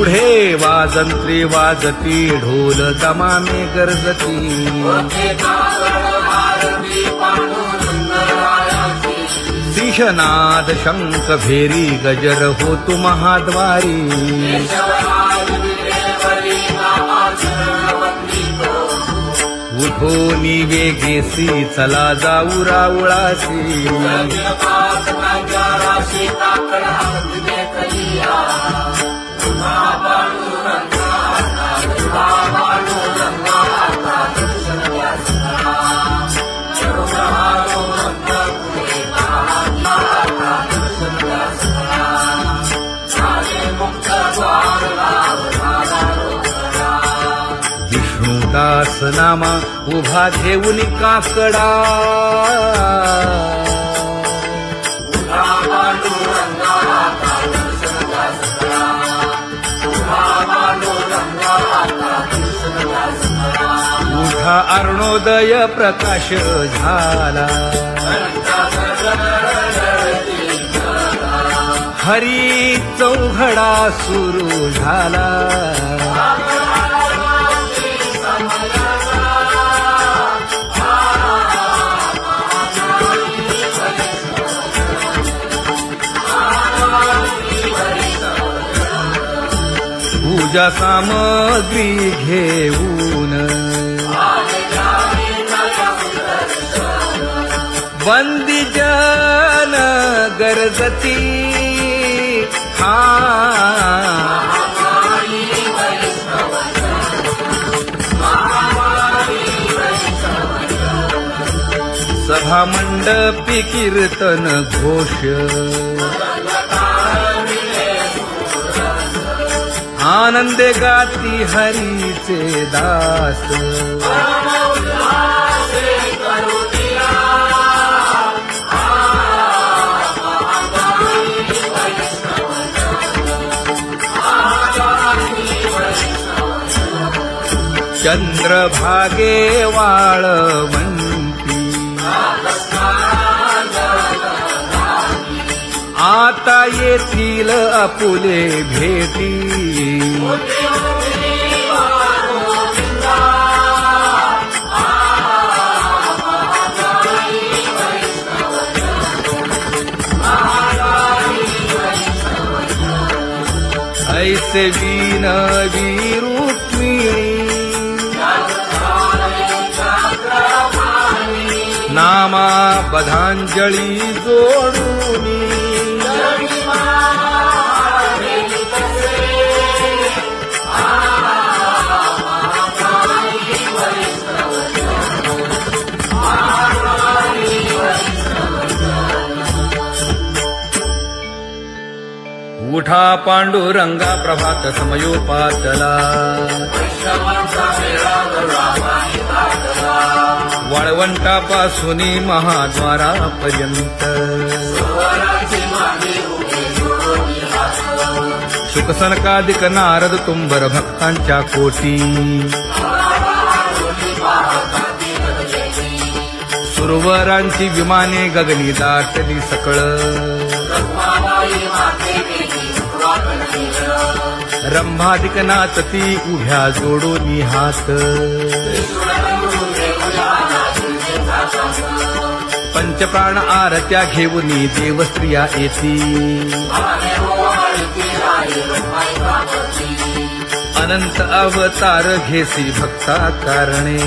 पुढे वाजंत्री वाजती ढोल दमामे गर्जती शिशनाद शंख भेरी गजर होतु महाद्वारी उठो वेगेसी चला जाऊ राऊळासी विष्णुदास नामा उभा घेऊन काकडा उठा अरुणोदय प्रकाश झाला हरी चौघडा सुरू झाला पूजा सामग्री घेऊन वंदी जन गरजती सभा मंडपी कीर्तन घोष आनंदे गाती हरीचे दास चंद्रभागे वाळवंती आता येथील आपुले भेटी ऐसे विनवी रुक्मिणी नामा बधांजळी जोडूनी उठा पांडुरंगा प्रभात समयोपातला वाळवंटापासून महाद्वारापर्यंत शुकसनकादिक नारद तुंबर भक्तांच्या कोटी सुरवरांची विमाने गगनी दाटली सकळ रंभादिक नाचती उभ्या जोडोनी हात पंचप्राण आरत्या घेऊनी देवस्त्रिया येती अनंत अवतार घेसी भक्ता कारणे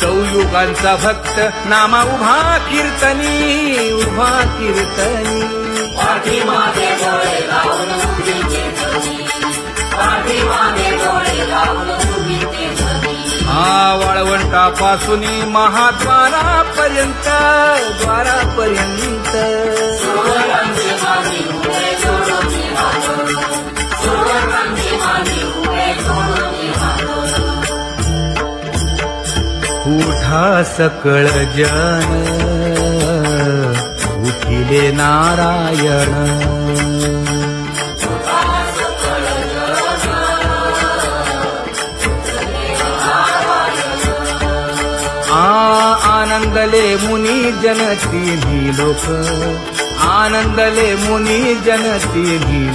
चौयुगांचा भक्त नामा उभा कीर्तनी वाळवंटापासून महाद्वारापर्यंत उठा सकळ जन उठिले नारायण आनंदले मुनी जन तिन्ही लोक आनंदले मुनी जनती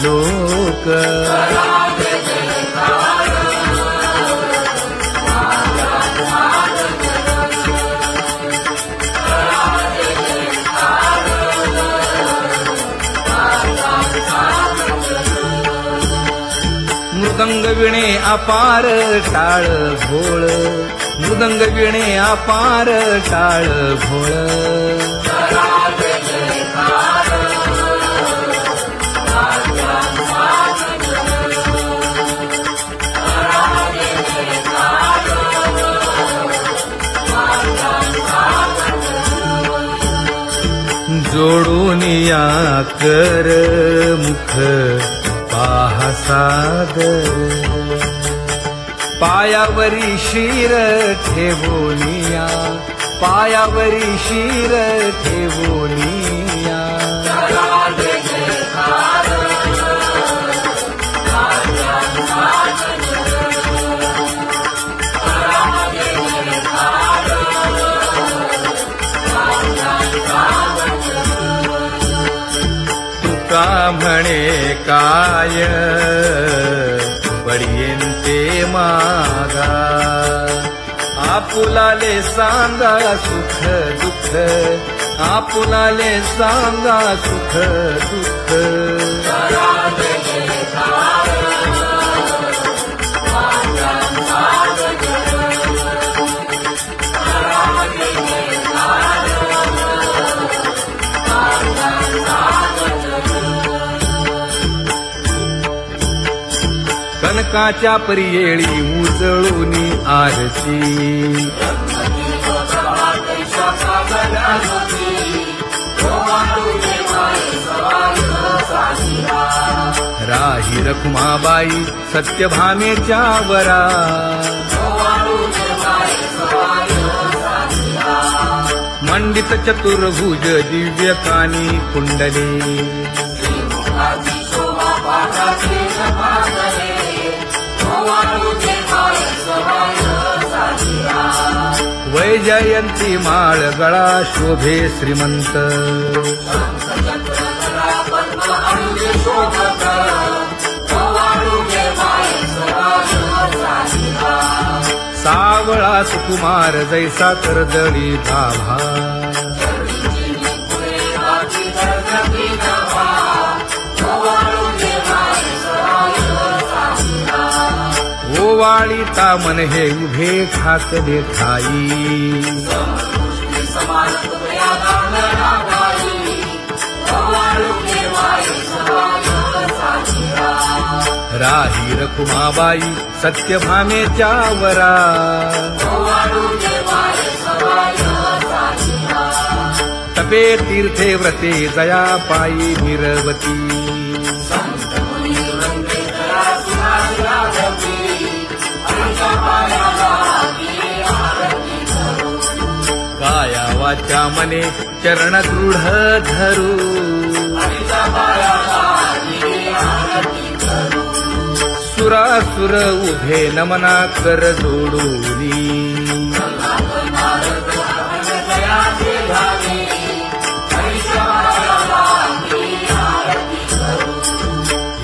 लोक मृदंग विणे अपार टाळ भोळ मृदंग विणे अपार टाळ भोळ जोडून या कर मुख पाहा सादर पायावरी शिर ठेवोनिया पायावरी शिर ठेवोनिया तुका म्हणे काय बडियेंते मागा आपुलाले सांगा सुख दुःख आपुलाले सांगा सुख दुःख कनकाच्या परियेळी उजळूनी आरती राही रखुमाबाई सत्यभामेच्या वरा मंडित चतुर्भुज दिव्यकानी कुंडले वैजयंती माळ गळा शोभे श्रीमंत सावळा सुकुमार जैसा कर्दळी भाभा ओवाळी तामन हे उभे ठाकले ठाई राही रखुमाबाई सत्यभामेच्या वरा तपे तीर्थे व्रते जया पायी निरवती काया वाचा मने चरण दृढ धरू सुरासुर उभे नमना कर जोडूनी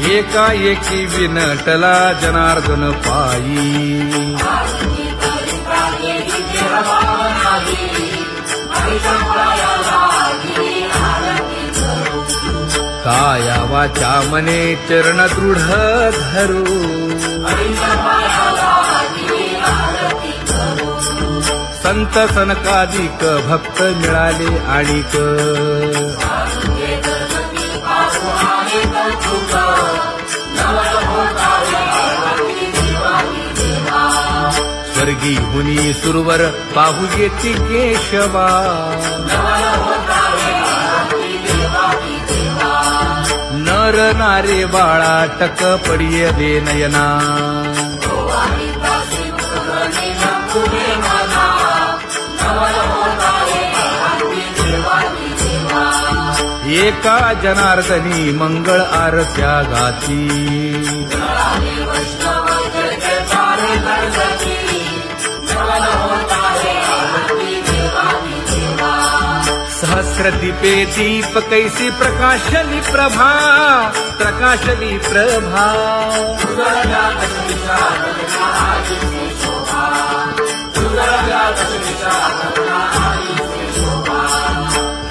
एकाएकी विनटला जनार्दन पायी काया वाचा मने चरण दृढ धरू संत सनकादिक भक्त मिळाले आणिक स्वर्गी हुनी सुरवर पाहू येती केशवा नर नारे बाळा टक पडिये दे नयना एका जनार्दनी मंगळ आरत्या गाती सहस्रदीपे दीप कैसी प्रकाशली प्रभा, प्रकाशली प्रभा.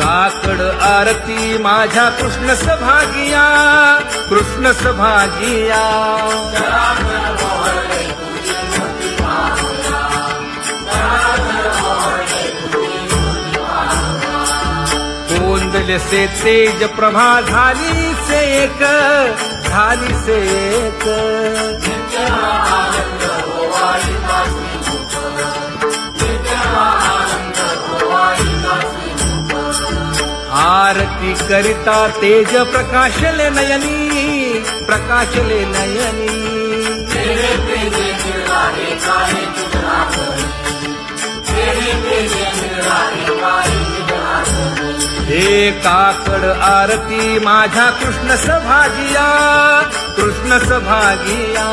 काकड आरती माझ्या कृष्ण सभागिया, कृष्ण सभागिया. कोंदले से तेज प्रभा झाली से एक, झाली से एक. आरती करिता तेज प्रकाशले नयनी, प्रकाशले नयनी. हे काकड आरती माझ्या कृष्ण सभागिया, कृष्ण सभागिया.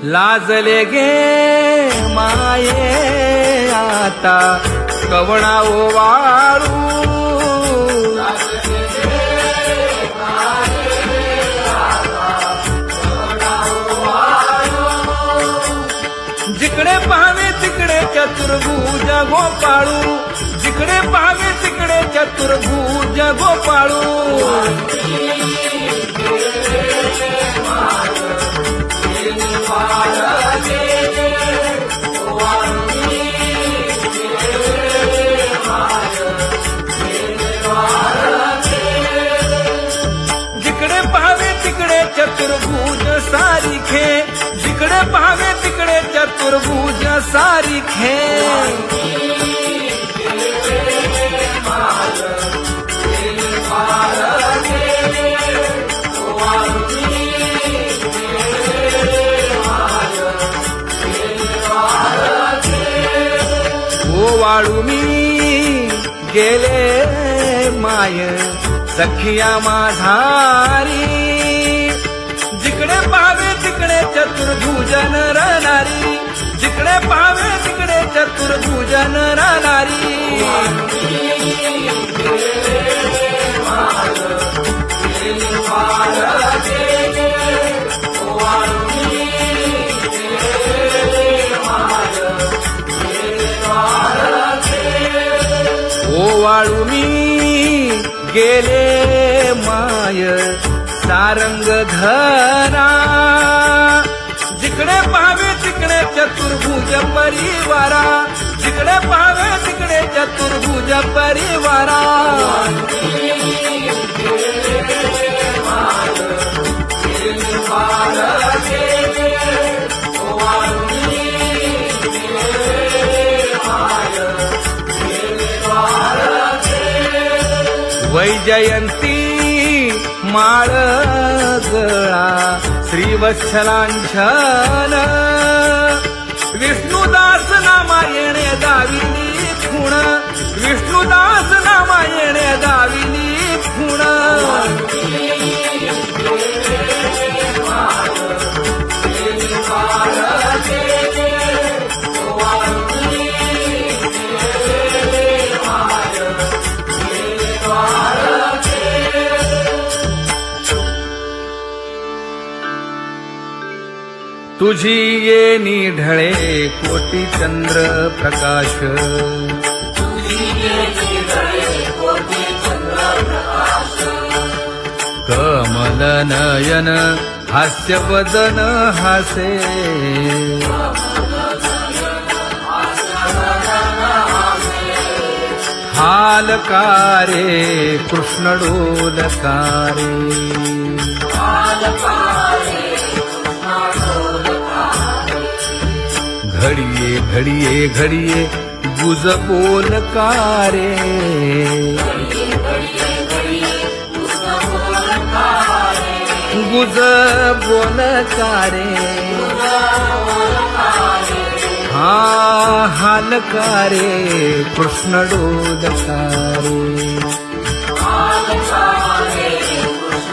लाजले गे माये आता कवणा ओवाळू. जिकडे पाहावे तिकडे चतुर्भुज गोपाळू, जिकडे पाहावे तिकडे चतुर्भुज गोपाळू. जिकडे पाहावे तिकडे चतुर्भुज सारिखे, जिकडे पाहावे तिकडे चतुर्भुज सारिखे. ओवाळू मी गेले माय सखिया माझारी. जिकडे पाहावे तिकडे चतुर्भुज नरनारी, जिकडे पाहावे तिकडे चतुर्भुज नरनारी. ओवाळू मी गेले माय सारंग धरा. जिकडे पाहावे तिकडे चतुर्भुज परिवारा, जिकडे पाहावे तिकडे चतुर्भुज परिवारा. वैजयंती माळ गळा श्रीवत्सलांछन. विष्णुदास नामायणे दाविनी खूण, विष्णुदास नामायणे दाविनी खूण. तुझी येणी ढळे कोटी चंद्र प्रकाश. कमल नयन हास्य वदन हासे. हालकारे कृष्ण डोलकारे. घडिये घडिये घडिये गुज बोलकारे. गुज बोलकारे. हा हालकारे कृष्ण डोलकारे.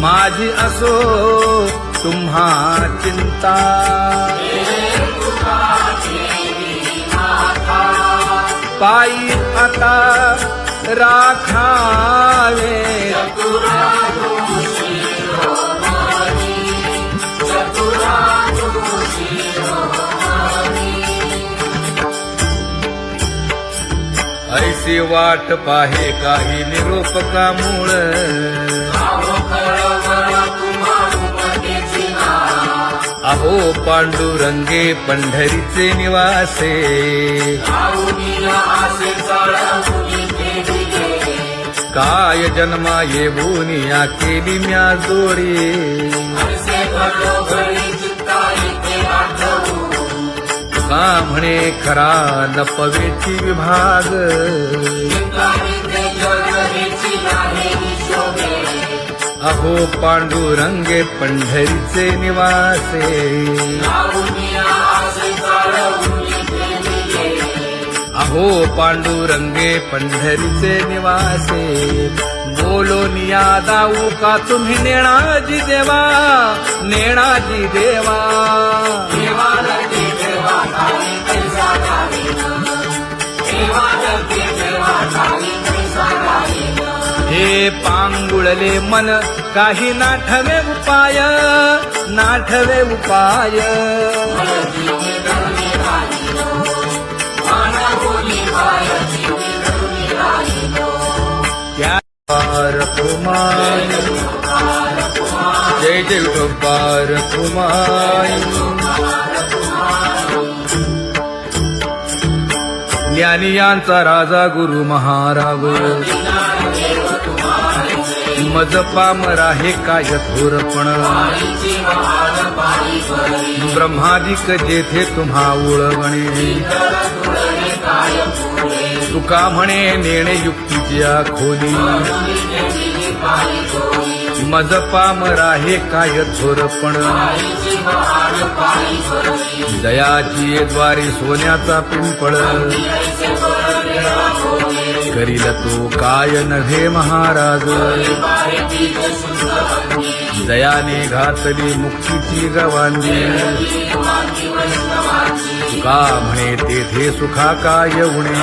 माझी असो तुम्हा चिंता. पायी आता राखावे ऐसी वाट पाहे काही निरोपका मूळ. अहो पांडुरंगे पंढरीचे निवासे. काय जन्मा येऊन या केली म्या जोडी. का म्हणे खरा लपवेची विभाग. अहो पांडुरंगे पंढरीचे निवासे. अहो पांडुरंगे पंढरीचे निवासे. बोलो निया दाऊ का तुम्ही नेणाजी देवा. नेणाजी देवा. हे पांगुळले मन काही नाठवे उपाय. नाठवे उपाय. त्या कुमार जय जय विठोबार कुमार. ज्ञानियांचा राजा गुरु महाराज. मज पामरा हे काय थोरपण. ब्रह्मादिक जेथे तुम्हा उळवणे. तुका म्हणे नेणे युक्तीच्या खोली. मज पामरा हे काय थोरपण. दयाची द्वारी सोन्याचा पिंपळ. करील तो काय नव्हे महाराज. दयाने घातली मुक्तीची गवांदी. तुका म्हणे तेथे सुखा काय उणे.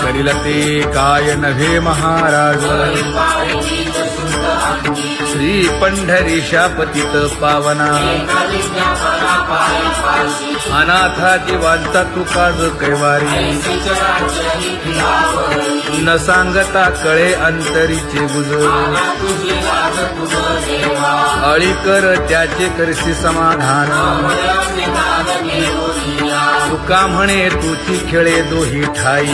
करील ते काय नव्हे महाराज. श्री पंढरीशा पतित पावना. अनाथा जीवांचा तुका ज कैवारी. न सांगता कळे अंतरीचे गुज. अळी कर त्याचे करशी समाधान. तुका म्हणे तुची खेळे दोही ठाई.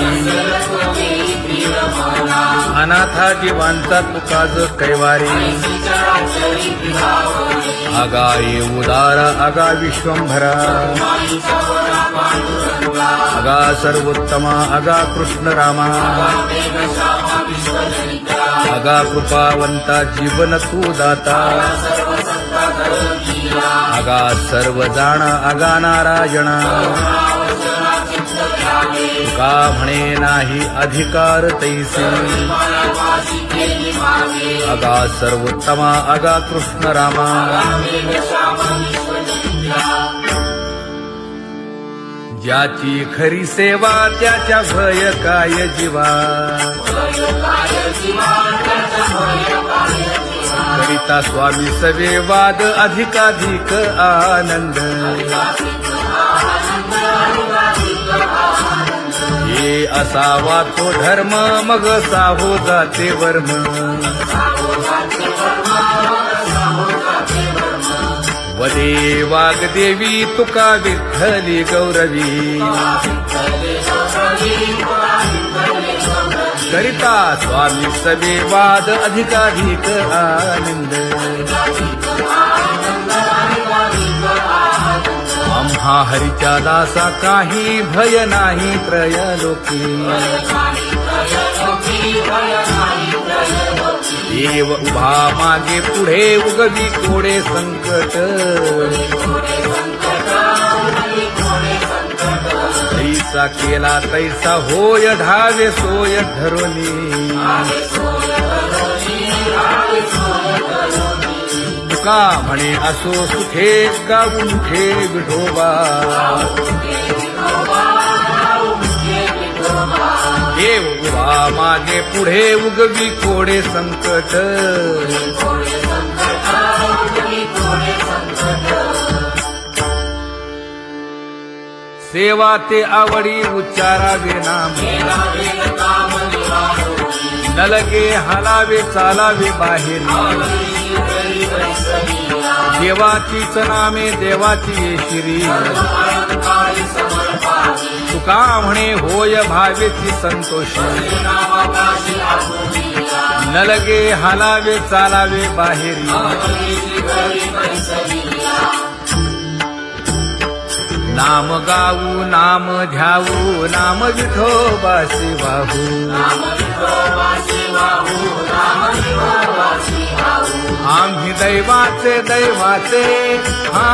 अनाथा जीवांचा तुका ज कैवारी. आगा ये उदार आगा विश्वंभरा. आगा सर्वोत्तमा आगा कृष्ण रामा. आगा कृपावंता जीवन तू दाता. आगा सर्व जाणा आगा नारायणा. तुका म्हणे नाही अधिकार तैसे. आगा सर्वोत्तमा आगा कृष्ण रामा. ज्याची खरी सेवा त्याच्या भय काय जीवा. करिता स्वामी सवे वाद अधिकाधिक आनंद. हे असावा तो धर्म मग साहो जाते वर्म. वदे वाग्देवी तुका विठ्ठली गौरवी. करिता स्वामी सवे वाद अधिकाधिक आनंद. आम्हा हरीच्या दासा काही भय नाही त्रयलोकी. देव उभा मागे पुढे उगवी कोडे संकट. तैसा केला तैसा होय धावे सोय धरोनी. तुका म्हणे असो सुखे गाऊ मुखे विठोबा देव उभा मागे पुढे उगवी कोडे संकट सेवा ते आवडी उच्चारावे नाम न लगे हालावे चालावे बाहेर देवाचीच नामे देवाची येशिरी तुका म्हणे होय भावेची संतोषी न लगे हालावे चालावे बाहेरी नाम गाऊ नाम ध्याऊ नाम विठोबासी वाहू आम्ही दैवाचे दैवाचे हा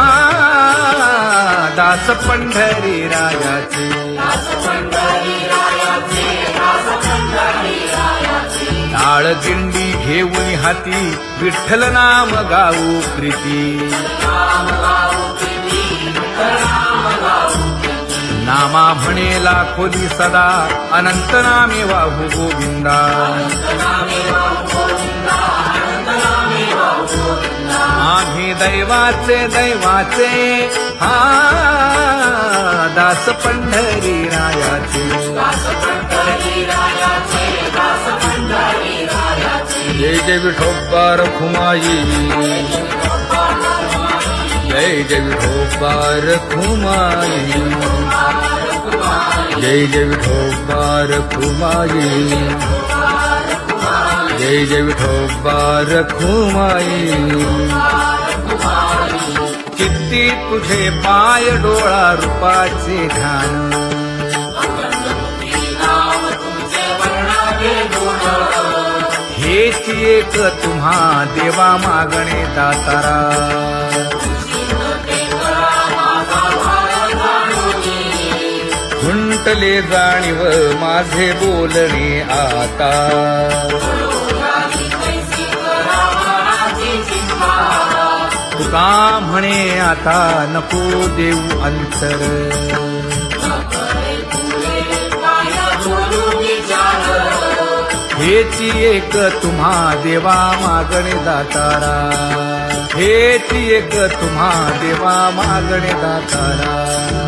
दास पंढरी रायाचे टाळ दिंडी घेऊन हाती विठ्ठल नाम गाऊ प्रीती नामा म्हणे लाखोली सदा अनंत नामे वाहू गोविंदा आम्ही दैवाचे दैवाचे हा दास पंढरी रायाचे जय जय विठोबा रखुमाई जय जय विठोबा रखुमाई जय जय विठोबा रखुमाई जय जय विठोबा रखुमाई चित्ती तुझे पाय डोळा रूपाचे ध्यान हेच एक तुम्हा देवा मागणे दातारा खुंटले जाणीव माझे बोलणे आता तुका म्हणे आता नको देऊ अंतर हेची एक तुम्हा देवा मागणे दातारा हेची एक तुम्हा देवा मागणे दातारा